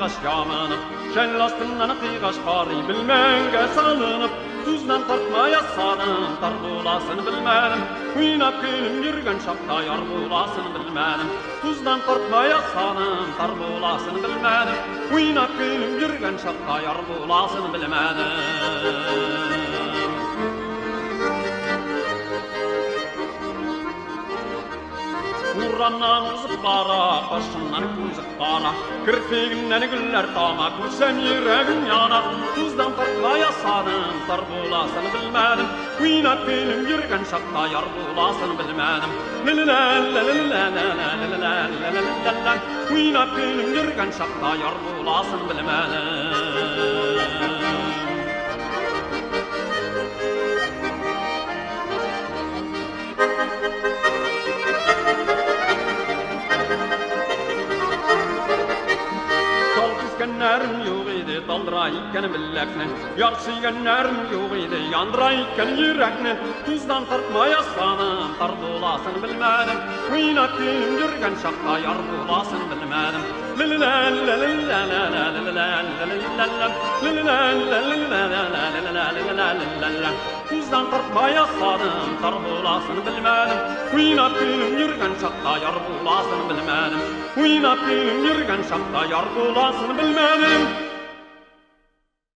kıygaş yamanıp, şen astından kıygaş qari bilmenge salınıp, tuzdan tartmaya sadım, tar bulasını bilmedim. Uynap gülüm yürgen şapta yar bulasını bilmedim. Tuzdan tartmaya sadım, tar bulasını bilmedim. Uynap gülüm yürgen şapta yar bulasını bilmedim. Nurrandan uzıp bara, başından kuzıp bara, kirpiğinden güller tama, kursem yüreğim yanar. Tuzdan tartmaya sadım, tar bulasını bilmedim. Uynap benim yürgen şakta yar bulasını bilmedim. Uynap benim yürgen şakta yar bulasını bilmedim. Närim yok idi, daldırayken billekne. Yarsıyken närim yok idi, yandırayken yürekne. Tuzdan tartmaya sadım, tar bulasını bilmedim. Uynap gülüm yürgen şakta yar bulasını bilmedim. Tuzdan tartmaya sadım, tar bulasını bilmedim. Uynap gülüm yürgen şakta yar bulasını bilmedim. Uynap gülüm yürgen şakta yar bulasını bilmedim.